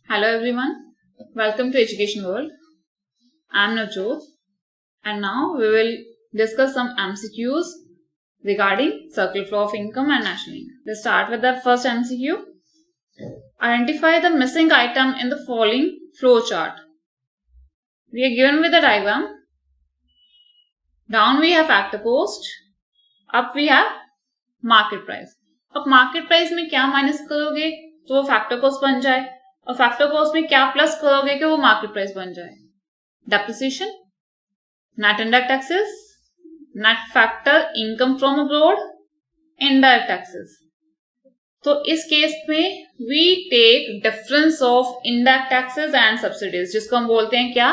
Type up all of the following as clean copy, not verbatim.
Hello everyone, welcome to Education World. I am Navjot and now we will discuss some MCQs regarding circular flow of income and national income. Let's start with the first MCQ. Identify the missing item in the following flow chart. We are given with the diagram. Down we have factor cost, up we have market price. अब market price में क्या minus करोगे तो वो factor cost बन जाए, और factor cost में क्या प्लस करोगे कि वो मार्केट प्राइस बन जाए. Depreciation, net indirect taxes, net factor income from abroad, indirect taxes. तो इस केस में we take difference of indirect taxes and subsidies, जिसको हम बोलते हैं क्या,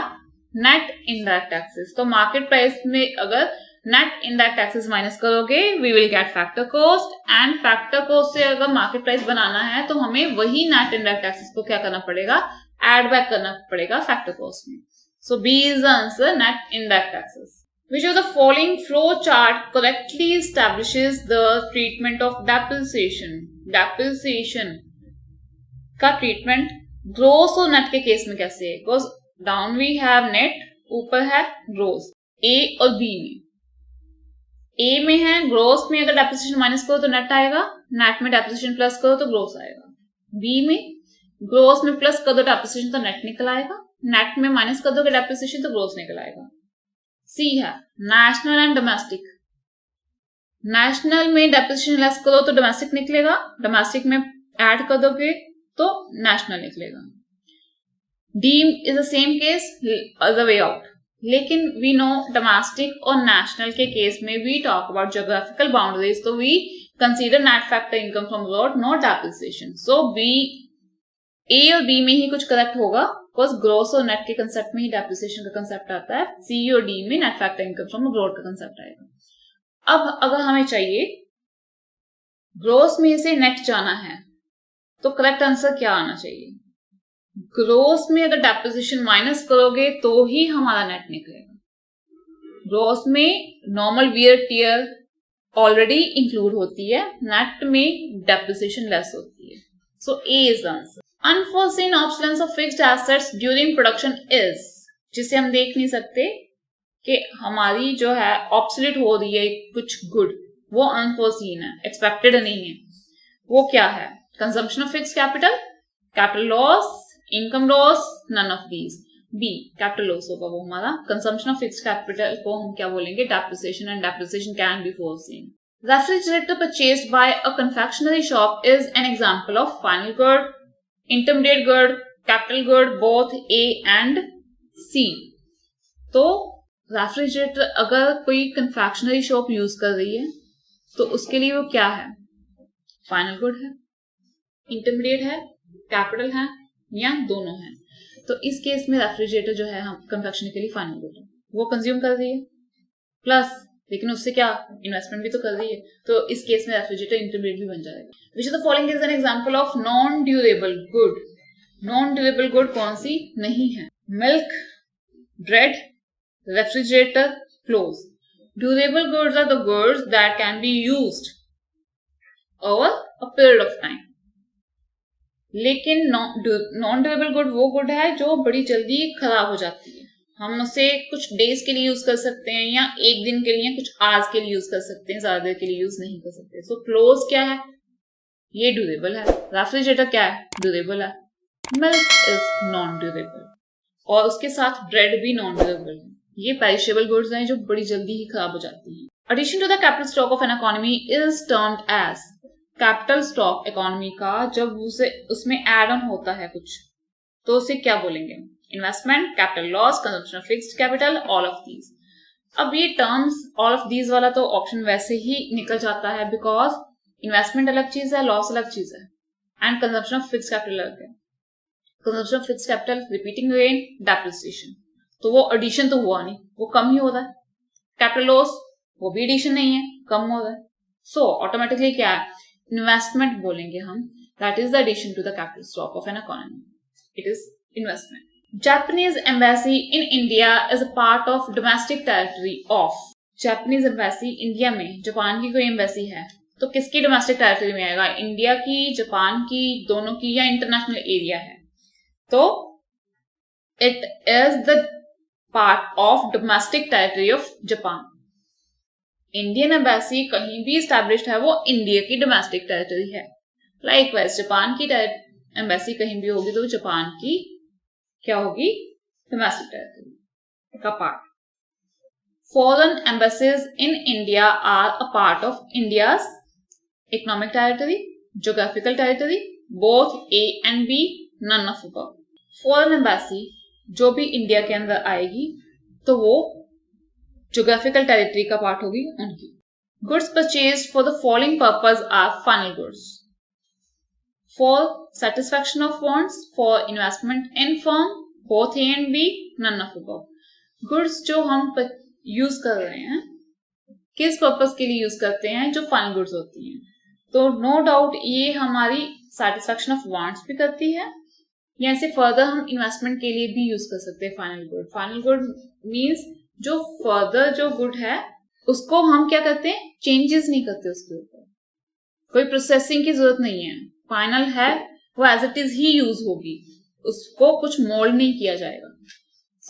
नेट इनडायरेक्ट टैक्सेस. तो मार्केट प्राइस में अगर नेट इनडायरेक्ट टैक्सेस माइनस करोगे we will get factor cost, and factor cost से अगर मार्केट प्राइस बनाना है तो हमें वही नेट इनडायरेक्ट टैक्सेस को क्या करना पड़ेगा, एड बैक करना पड़ेगा फैक्टर कॉस्ट में. So B is the answer, net indirect taxes. Which of the following flow chart correctly establishes the treatment of depreciation? Depreciation का treatment gross और net के केस में कैसे है? Because down we have net, ऊपर है gross. A और B में, A में है ग्रोस में अगर डेप्रिसिएशन माइनस करो तो नेट आएगा, नेट में डेप्रिसिएशन प्लस करो तो ग्रोस आएगा. B में ग्रोस में प्लस कर दो डेप्रिसिएशन तो नेट निकल आएगा, नेट में माइनस कर दो डेप्रिसिएशन तो ग्रोस निकल आएगा. C है नेशनल एंड डोमेस्टिक. नेशनल में डेप्रिसिएशन लेस करो तो डोमेस्टिक निकलेगा, डोमेस्टिक में ऐड कर दोगे तो नेशनल निकलेगा. D is the same case, other way out. लेकिन वी नो डोमेस्टिक और नेशनल के केस में we talk about geographical boundaries, तो we consider net factor income from abroad, not depreciation. So B, A और B में ही कुछ correct होगा, बिकॉज ग्रोस और नेट के कंसेप्ट में ही डेप्रिसिएशन का कंसेप्ट आता है. सी और डी में net factor income from abroad का कंसेप्ट आएगा. अब अगर हमें चाहिए ग्रोस में से नेट जाना है तो करेक्ट आंसर क्या आना चाहिए. ग्रोस में अगर डेप्रिसिएशन माइनस करोगे तो ही हमारा नेट निकलेगा. ग्रोस में normal wear tear already include होती है, नेट में डेप्रिसिएशन लेस होती है. So A is the answer. Unforeseen obsolescence of fixed assets during production is, जिसे हम देख नहीं सकते कि हमारी जो है ऑब्सोलीट हो रही है कुछ गुड, वो अनफोर्सीन है, एक्सपेक्टेड नहीं है. वो क्या है, consumption of fixed capital, capital loss, income loss, none of these. B capital loss होगा वो हमारा. कंजम्पशन ऑफ फिक्स्ड कैपिटल को हम क्या बोलेंगे, depreciation, and depreciation can be foreseen. Refrigerator purchased by a confectionery shop is an example of final good, intermediate good, capital good, both A and C. तो refrigerator अगर कोई confectionery shop use कर रही है तो उसके लिए वो क्या है, फाइनल गुड है, इंटरमीडिएट है, कैपिटल है, या दोनों है. तो इस केस में रेफ्रिजरेटर जो है हम कन्फेक्शन के लिए फाइनल गुड है, वो कंज्यूम कर रही है प्लस, लेकिन उससे क्या इन्वेस्टमेंट भी तो कर रही है, तो इस केस में रेफ्रिजरेटर इंटरमीडिएट भी बन जाएगा. Which of the following is an example of non durable good. Non durable good कौन सी नहीं है, milk, bread, refrigerator, clothes. Durable goods are the goods that can be used over a period of time. लेकिन non durable good वो good है जो बड़ी जल्दी खराब हो जाती है, हम उसे कुछ डेज के लिए यूज कर सकते हैं या एक दिन के लिए, कुछ आवर्स के लिए यूज कर सकते हैं, ज्यादा देर के लिए यूज नहीं कर सकते. सो क्लोथ्स क्या है, ये ड्यूरेबल है. रेफ्रिजरेटर क्या है, ड्यूरेबल है. मिल्क इज नॉन ड्यूरेबल, और उसके साथ ब्रेड भी नॉन ड्यूरेबल है. ये पेरिशेबल गुड्स हैं जो बड़ी जल्दी ही खराब हो जाती हैं. Addition to the capital stock of an economy is termed as. Capital stock economy का जब उसे उसमें एड ऑन होता है कुछ तो उसे क्या बोलेंगे, investment, capital loss, consumption of fixed capital, all of these. अब ये टर्म्स ऑल ऑफ दीज वाला तो ऑप्शन वैसे ही निकल जाता है, बिकॉज इन्वेस्टमेंट अलग चीज है, लॉस अलग चीज है, and consumption of fixed capital अलग है. Consumption of fixed capital, repeating again, depreciation, तो वो एडिशन तो हुआ नहीं, वो कम ही हो रहा है. कैपिटल लॉस वो भी एडिशन नहीं है, कम हो रहा है. सो ऑटोमेटिकली क्या है, इन्वेस्टमेंट बोलेंगे हम, that is the addition to the capital stock of an economy. It is investment. Japanese embassy in India is a part of domestic territory of. Japanese embassy India में, Japan की कोई embassy है तो किसकी domestic territory में आएगा, India की, Japan की, दोनों की, या इंटरनेशनल एरिया है, तो it is the part of domestic territory of Japan. Indian embassy कहीं भी स्टैब्लिश्ड है वो इंडिया की डोमेस्टिक टेरिटरी है। लाइकवाइज जापान की एम्बेसी कहीं भी होगी तो जापान की क्या होगी, डोमेस्टिक टेरिटरी का part. Foreign embassies in India are a part of India's economic territory, geographical territory, both A and B, none of above. Foreign embassy जो भी इंडिया के अंदर आएगी तो वो ज्योग्राफिकल टेरिटरी का पार्ट होगी उनकी। Goods purchase for the following purpose are final goods, for satisfaction of wants, for investment in firm, both A and B, none of above. Goods जो हम यूज कर रहे हैं किस पर्पज के लिए यूज करते हैं, जो फाइनल गुड्स होती हैं, तो नो डाउट ये हमारी सेटिस्फैक्शन ऑफ वांट्स भी करती है, या इसे फर्दर हम इन्वेस्टमेंट के लिए भी यूज कर सकते हैं। Final good, final good means जो फर्दर जो गुड है उसको हम क्या करते हैं, चेंजेस नहीं करते, उसके ऊपर कोई प्रोसेसिंग की जरूरत नहीं है, फाइनल है वो एज इट इज ही यूज होगी, उसको कुछ मोल्ड नहीं किया जाएगा।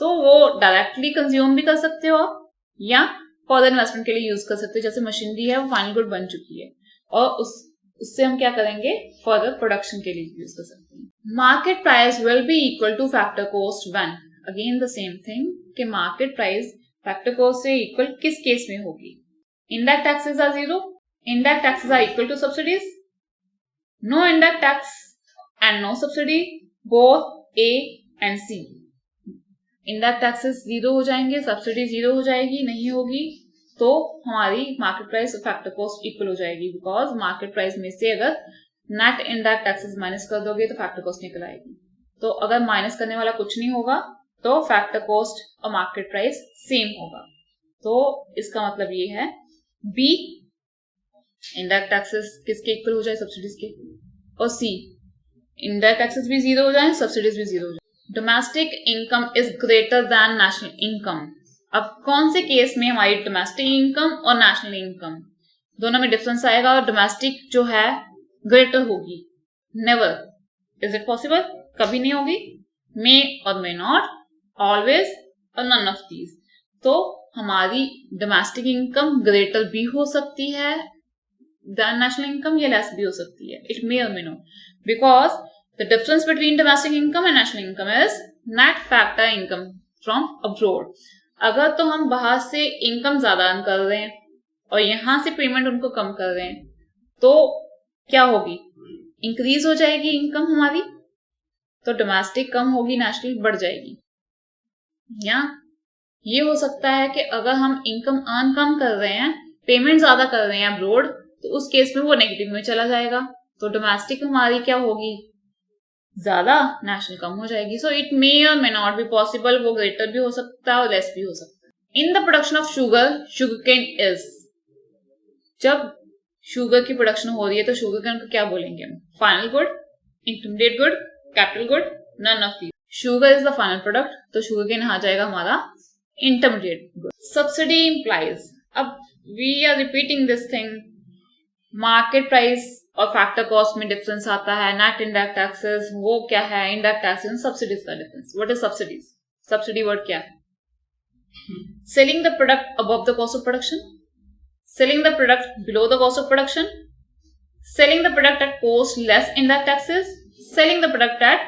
सो वो डायरेक्टली कंज्यूम भी कर सकते हो आप, या फर्दर इन्वेस्टमेंट के लिए यूज कर सकते हो। जैसे मशीनरी है वो फाइनल गुड बन चुकी है और उससे हम क्या करेंगे, फर्दर प्रोडक्शन के लिए यूज कर सकते हैं। Market price will be equal to factor cost when, again the same thing कि मार्केट प्राइस फैक्टर कॉस्ट से इक्वल किस केस में होगी, indirect taxes are zero, indirect taxes are equal to subsidies, no indirect tax and no subsidy, both A and C. Indirect taxes zero हो जाएंगे, subsidy zero हो जाएगी, नहीं होगी तो हमारी market price factor cost equal हो जाएगी, बिकॉज मार्केट प्राइस में से अगर नेट इनडायरेक्ट टैक्सेस माइनस कर दोगे तो फैक्टर कॉस्ट निकल आएगी। तो अगर माइनस करने वाला कुछ नहीं होगा तो फैक्टर कॉस्ट और मार्केट प्राइस सेम होगा। तो इसका मतलब ये है बी इनडायरेक्ट टैक्सेस किसके इक्वल हो जाए, सब्सिडीज के, और सी इनडायरेक्ट टैक्सेस भी जीरो हो जाए, सब्सिडीज भी जीरो हो जाए। Domestic income is greater than national income. अब कौन से केस में हमारी डोमेस्टिक इनकम और नेशनल इनकम दोनों में डिफरेंस आएगा और डोमेस्टिक जो है ग्रेटर होगी, नेवर इज इट पॉसिबल, कभी नहीं होगी, मे और मे नॉट, ऑलवेज और नन ऑफ दीज। तो हमारी डोमेस्टिक इनकम ग्रेटर भी हो सकती है देन नेशनल इनकम, या लेस भी हो सकती है, इट मे और may not, because the difference between domestic income and national income is net factor income from abroad. अगर तो हम बाहर से इनकम ज्यादा अर्न कर रहे हैं और यहां से पेमेंट उनको कम कर रहे हैं तो क्या होगी, इंक्रीज हो जाएगी इनकम हमारी, तो डोमेस्टिक कम होगी, नेशनल बढ़ जाएगी। या ये हो सकता है कि अगर हम इनकम अर्न कम कर रहे हैं, पेमेंट ज्यादा कर रहे हैं अब्रोड, तो उस केस में वो नेगेटिव में चला जाएगा, तो डोमेस्टिक हमारी क्या होगी, ज्यादा, नेशनल कम हो जाएगी। सो इट मे और मे नॉट बी पॉसिबल, वो ग्रेटर भी हो सकता है और लेस भी हो सकता है। In the production of sugar, sugarcane is, जब शुगर की प्रोडक्शन हो रही है तो शुगरकेन को क्या बोलेंगे हम, final good, intermediate good, capital good, none of these. Sugar is the final product, तो शुगरकेन आ जाएगा हमारा इंटरमीडिएट गुड। सब्सिडी इंप्लाइज, अब we are repeating this thing, market price और फैक्टर कॉस्ट में डिफरेंस आता है, नेट इनडायरेक्ट टैक्सेस वो क्या है, इनडायरेक्ट टैक्सेस, सब्सिडीज का difference. What is subsidies, subsidy word क्या है, selling the product above the cost of production, selling the product below the cost of production, selling the product at cost less indirect taxes, selling the product at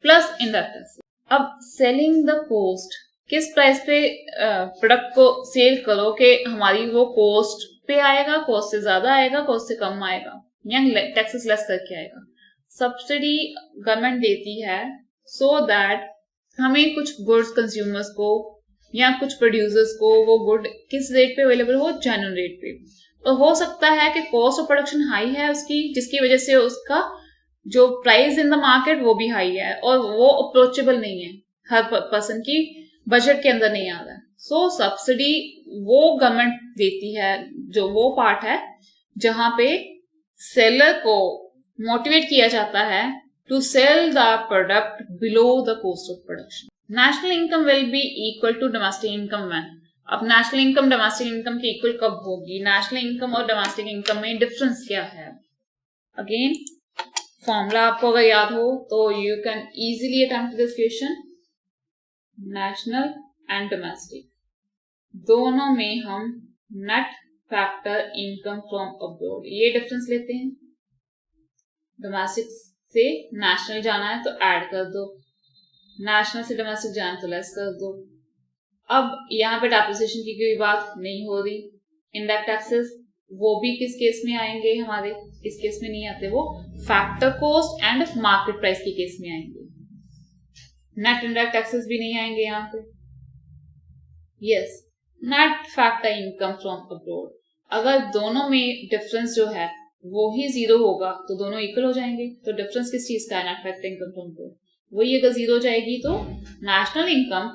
plus indirect taxes. अब selling the cost, किस price पे product को cell करो कि हमारी वो cost पे आएगा, कॉस्ट से ज्यादा आएगा, कॉस्ट से कम आएगा, या टैक्सेस लेस करके आएगा। सब्सिडी गवर्नमेंट देती है सो दैट हमें कुछ गुड्स कंज्यूमर्स को या कुछ प्रोड्यूसर्स को वो गुड किस रेट पे अवेलेबल हो, जेन्युइन रेट पे। तो हो सकता है कि कॉस्ट ऑफ प्रोडक्शन हाई है उसकी, जिसकी वजह से उसका जो प्राइस इन द मार्केट वो भी हाई है और वो अप्रोचेबल नहीं है, हर पर्सन की बजट के अंदर नहीं आ रहा है। सो सब्सिडी वो गवर्नमेंट देती है, जो वो पार्ट है जहां पे सेलर को मोटिवेट किया जाता है to sell the product below the cost of production. National income will be equal to domestic income when, अब नेशनल इनकम डोमेस्टिक इनकम के इक्वल कब होगी, नेशनल इनकम और डोमेस्टिक इनकम में डिफरेंस क्या है? अगेन फॉर्मूला आपको अगर याद हो तो you can easily attempt this question. National and domestic दोनों में हम net factor income from abroad ये डिफरेंस लेते हैं। डोमेस्टिक से नेशनल जाना है तो ऐड कर दो, नेशनल से डोमेस्टिक जाना है तो लेस कर दो। अब यहाँ पे डेप्रिसिएशन की कोई बात नहीं हो रही। इनडायरेक्ट टैक्सेस वो भी किस केस में आएंगे, हमारे इस केस में नहीं आते, वो factor cost and market price के केस में आएंगे। नेट इनडायरेक्ट टैक्सेस भी नहीं आएंगे यहाँ पे। Yes, net factor income from abroad, अगर दोनों में डिफरेंस जो है वो ही जीरो होगा तो दोनों इक्वल हो जाएंगे। तो डिफरेंस किस चीज का है? Net factor income from abroad. वही अगर जीरो हो जाएगी तो national income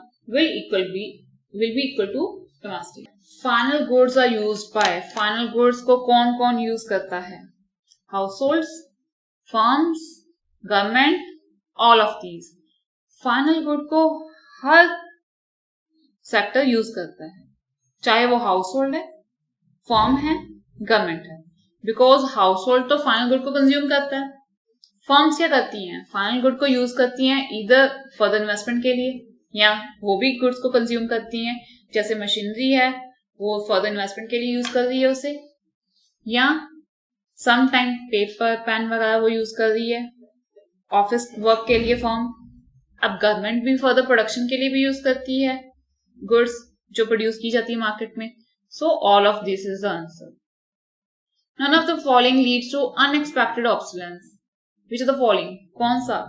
will be equal to domestic. Final goods are used by, final goods को कौन कौन यूज करता है? Households, firms, government, all of these. Final good को हर सेक्टर यूज करता है, चाहे वो हाउसहोल्ड है, फर्म है, गवर्नमेंट है। बिकॉज हाउसहोल्ड तो फाइनल गुड को कंज्यूम करता है। फर्म्स क्या करती हैं? फाइनल गुड को यूज करती हैं इधर फर्दर इन्वेस्टमेंट के लिए, या वो भी गुड्स को कंज्यूम करती हैं, जैसे मशीनरी है वो फर्दर इन्वेस्टमेंट के लिए यूज कर रही है उसे, या सम टाइम पेपर पेन वगैरह वो यूज कर रही है ऑफिस वर्क के लिए फर्म। अब गवर्नमेंट भी फर्दर प्रोडक्शन के लिए भी यूज करती है गुड्स जो प्रोड्यूस की जाती है मार्केट में। So all of this is the answer. None of the following leads to unexpected obsolescence. Which are the following? कौन सा?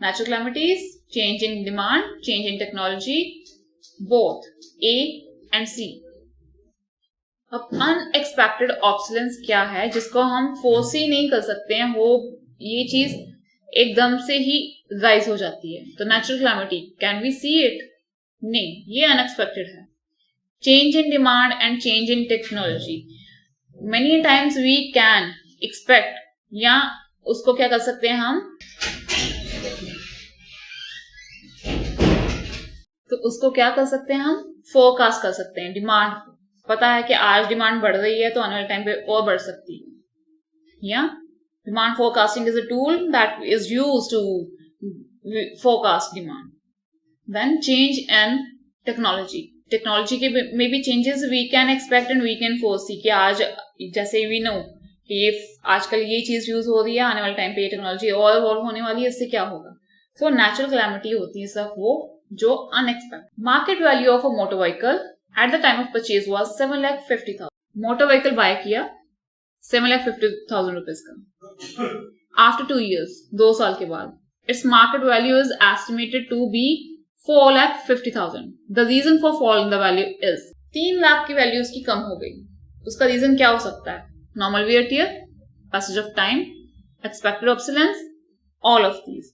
Natural calamities, change in demand, change in technology, both A and C. अब unexpected obsolescence क्या है जिसको हम फोर्सी नहीं कर सकते हैं, वो ये चीज एकदम से ही राइज हो जाती है। तो natural calamity, can we see it? नहीं, ये अनएक्सपेक्टेड है। Change in demand and change in technology, many times we can expect, या उसको क्या कर सकते हैं हम, तो उसको क्या कर सकते हैं हम? फोरकास्ट कर सकते हैं। डिमांड पता है कि आज डिमांड बढ़ रही है तो आने वाले टाइम पे और बढ़ सकती है, या demand forecasting is a tool that is used to forecast demand. Then change in technology, technology के में भी changes we can expect and we can foresee कि आज जैसे वी नो कि ये आजकल ये चीज यूज हो रही है, आने वाले टाइम पे ये टेक्नोलॉजी और इवॉल्व होने वाली है, इससे क्या होगा। सो नेचुरल कैलामिटी होती है सब वो जो unexpected. Market value of a motor vehicle at the time of purchase was 7,50,000। Motor vehicle buy किया 7,50,000 रुपीज का। आफ्टर 2 years, 2 साल के बाद, its market value is estimated to be 4,50,000। The reason for fall in the value is 3 lakh की value उसकी कम हो गई। उसका रीजन क्या हो सकता है? Normal wear tear, passage of time, expected obsolescence, all of these.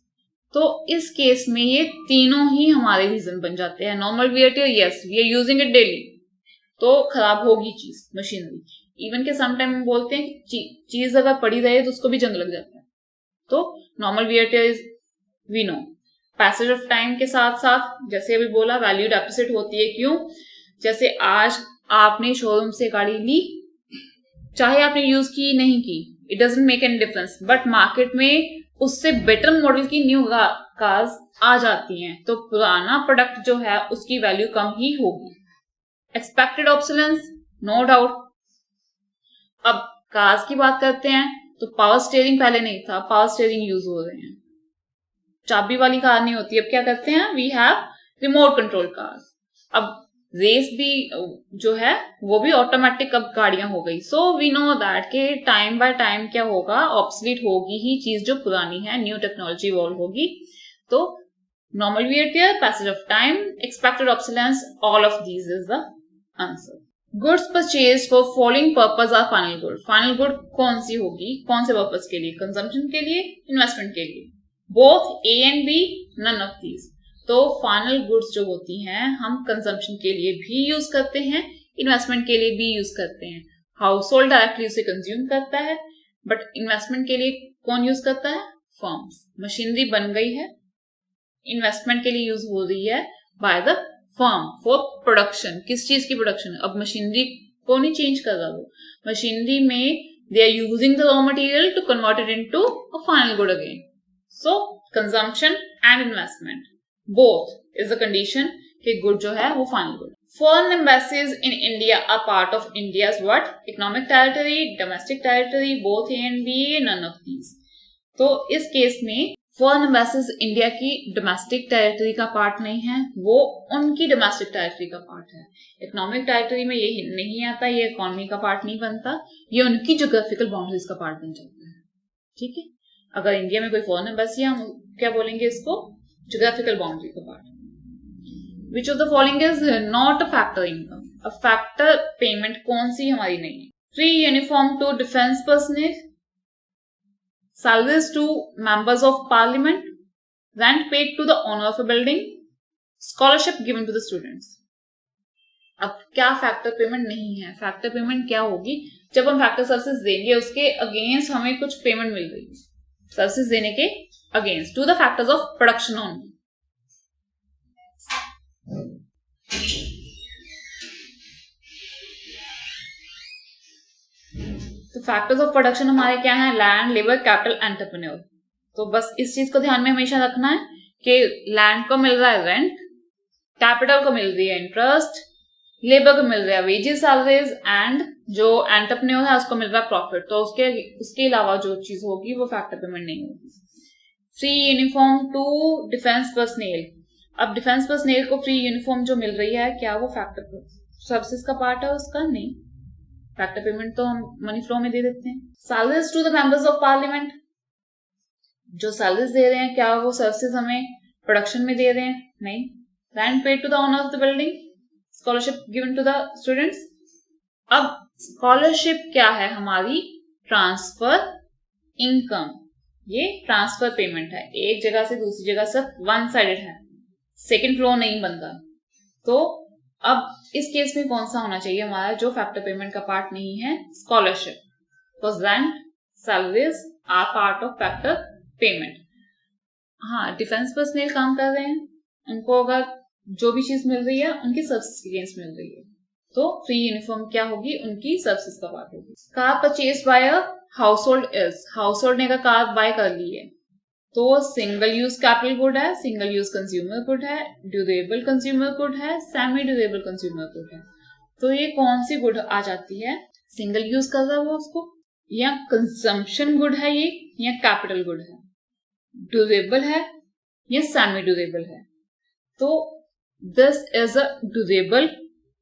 तो इस केस में ये तीनों ही हमारे रीजन बन जाते हैं। Normal wear tear, yes we are using it daily, तो खराब होगी चीज, मशीनरी। इवन के सम टाइम बोलते हैं कि चीज अगर पड़ी रहे तो उसको भी जंग लग जाता है। तो normal wear tear is we know. Passage of time के साथ साथ जैसे अभी बोला वैल्यू डेप्रिसिएट होती है। क्यों? जैसे आज आपने शोरूम से गाड़ी ली, चाहे आपने यूज की नहीं की, it doesn't make any difference, but market में उससे बेटर मॉडल की न्यू कार्स आ जाती हैं, तो पुराना प्रोडक्ट जो है उसकी वैल्यू कम ही होगी। Expected obsolescence, no doubt. अब कार्स की बात करते हैं तो पावर स्टीयरिंग पहले नहीं था, पावर स्टीयरिंग यूज हो रहे हैं। चाबी वाली कार नहीं होती, अब क्या करते हैं? We have remote control cars. अब रेस भी जो है वो भी ऑटोमेटिक अब गाड़ियां हो गई। सो वी नो दैट के टाइम बाय टाइम क्या होगा, ऑब्सलीट होगी ही चीज जो पुरानी है, न्यू टेक्नोलॉजी इवॉल्व होगी। तो normal wear tear, passage of time, expected obsolescence, all of these is the answer. Goods purchase for following purpose are final good. Final good कौन सी होगी, कौन से पर्पज के लिए? कंजम्पशन के लिए, इन्वेस्टमेंट के लिए, both A and B, none of these. तो फाइनल गुड्स जो होती हैं हम कंजम्पशन के लिए भी यूज करते हैं, इन्वेस्टमेंट के लिए भी यूज करते हैं। हाउस होल्ड डायरेक्टली उसे कंज्यूम करता है, बट इन्वेस्टमेंट के लिए कौन यूज करता है? फर्म्स। मशीनरी बन गई है, इन्वेस्टमेंट के लिए यूज हो रही है by the firm for production, किस चीज की प्रोडक्शन? अब मशीनरी को नहीं चेंज कर रहा वो, मशीनरी में they are using the raw material to convert it into a final good again. So consumption and investment both is the condition कि good जो है वो final good. Foreign embassies in India are part of India's what? Economic territory, domestic territory, both A and B, none of these. तो इस case में foreign embassies India की domestic territory का part नहीं है, वो उनकी डोमेस्टिक टेरिटरी का पार्ट है। इकोनॉमिक टेरिटरी में ये नहीं आता, ये इकोनॉमी का पार्ट नहीं बनता, ये उनकी ज्योग्राफिकल बाउंड्रीज का पार्ट बन जाता है। ठीक है, अगर इंडिया में कोई फॉरेन एम्बेसी है, हम क्या बोलेंगे इसको? ज्योग्राफिकल बाउंड्री का part. Which of the following is not a factor income? अब फैक्टर पेमेंट कौन सी हमारी नहीं है? Free uniform to defence personal, salaries to members of parliament, rent paid to the owner of a building, scholarship given to the students. अब क्या factor payment नहीं है? फैक्टर पेमेंट क्या होगी? जब हम फैक्टर सर्विसेज देंगे उसके अगेंस्ट हमें कुछ पेमेंट मिल रही है, सर्विसेज देने के against, to the factors of production only. तो फैक्टर्स ऑफ प्रोडक्शन हमारे क्या है? Land, labour, capital, entrepreneur. तो बस इस चीज को ध्यान में हमेशा रखना है कि लैंड को मिल रहा है रेंट, कैपिटल को मिल रही है इंटरेस्ट, लेबर को मिल रहा है वेजेस, सैलरीज, एंड जो एंटरप्रेन्योर है उसको मिल रहा है प्रॉफिट। तो उसके अलावा जो चीज होगी वो फैक्टर पेमेंट नहीं होगी। Free uniform to defence personal, अब डिफेंस पर्सनल को फ्री यूनिफॉर्म जो मिल रही है, क्या वो फैक्टर सर्विसेज का पार्ट है? उसका नहीं, फैक्टर पेमेंट तो हम मनी फ्लो में दे देते हैं। Salaries to the members of parliament, जो सैलरीज दे रहे हैं क्या वो सर्विसेज हमें प्रोडक्शन में दे रहे हैं? नहीं। Rent paid to the owner of the building, scholarship given to the students. अब स्कॉलरशिप क्या है हमारी? ट्रांसफर इनकम, ये ट्रांसफर पेमेंट है, एक जगह से दूसरी जगह सिर्फ वन साइडेड है, सेकेंड फ्लो नहीं बनता। तो अब इस केस में कौन सा होना चाहिए हमारा जो फैक्टर पेमेंट का पार्ट नहीं है? Scholarship, because rent, salaries are part of factor payment. हाँ, डिफेंस पर्सनल काम कर रहे हैं, उनको अगर जो भी चीज मिल रही है उनकी सर्विसेज के अगेंस्ट मिल रही है, तो फ्री यूनिफॉर्म क्या होगी? उनकी सर्विसेज का पार्ट होगी। Car purchase by a house hold is, house hold ने का कार बाय कर ली है, तो सिंगल यूज कैपिटल गुड है, सिंगल यूज कंज्यूमर गुड है, ड्यूरेबल कंज्यूमर गुड है, सेमी ड्यूरेबल कंज्यूमर गुड है। तो ये कौन सी गुड आ जाती है? सिंगल यूज कर रहा है वो उसको, या कंजम्पशन गुड है ये, या कैपिटल गुड है, ड्यूरेबल है या सेमी ड्यूरेबल है। तो this is a durable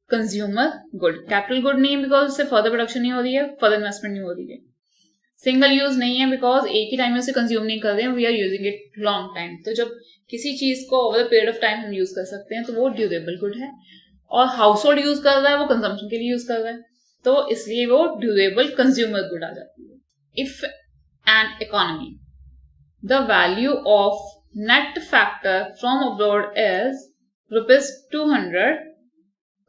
consumer good. Capital good नहीं है बिकॉज उससे फर्दर प्रोडक्शन नहीं हो रही है, फर्दर इन्वेस्टमेंट नहीं हो रही है। सिंगल यूज नहीं है बिकॉज एक ही टाइम में उसे कंज्यूम नहीं कर रहे हैं, we are using it long time. तो जब किसी चीज को over the period of time हम यूज कर सकते हैं तो वो ड्यूरेबल गुड है। और हाउस होल्ड यूज कर रहा है, वो कंजम्पशन के लिए यूज कर रहा है, तो इसलिए वो ड्यूरेबल कंज्यूमर गुड आ जाती है। If an economy the value of net factor from abroad is ₹200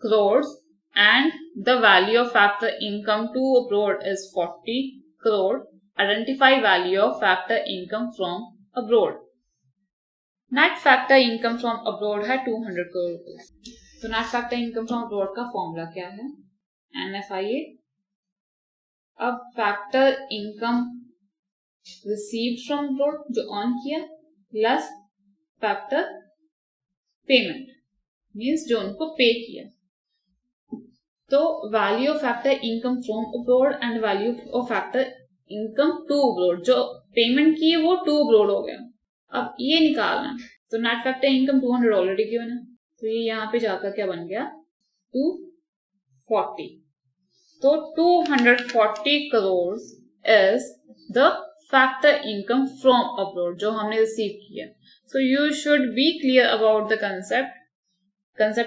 crores and the value of factor income to abroad is 40 crore, identify value of factor income from abroad. Net factor income from abroad है 200 crore rupees. तो net factor income from abroad का formula क्या है? NFIA। अब factor income received from abroad जो on किया plus factor payment means जो उनको पे किया, तो value of factor income from abroad and value of factor income to abroad, जो पेमेंट की है वो टू अब्रॉड हो गया। अब ये निकालना, तो net factor income 200 already given है, तो ये यहाँ पे जाकर क्या बन गया? 240। तो 240 crore is the factor income from abroad जो हमने रिसीव किया। So you should be clear about the concept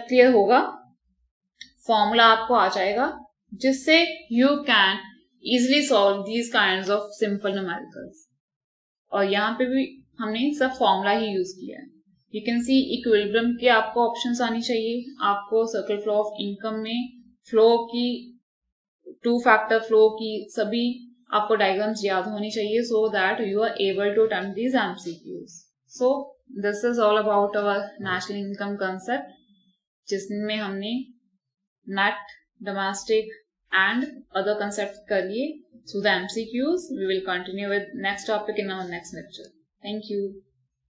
clear होगा, फॉर्मूला आपको आ जाएगा जिससे you can easily solve these kinds of simple numericals. और यहाँ पे भी हमने सब फॉर्मूला ही यूज किया है। यू कैन सी इक्विलिब्रियम के आपको ऑप्शंस आनी चाहिए, आपको सर्कल फ्लो ऑफ इनकम में फ्लो की, टू फैक्टर फ्लो की सभी आपको डायग्राम्स याद होनी चाहिए, so that you are able to attempt these MCQs। So this is all about our national income concept. जिसमें हमने net, domestic and other concepts कर लिए. So the MCQs we will continue with next topic in our next lecture. Thank you.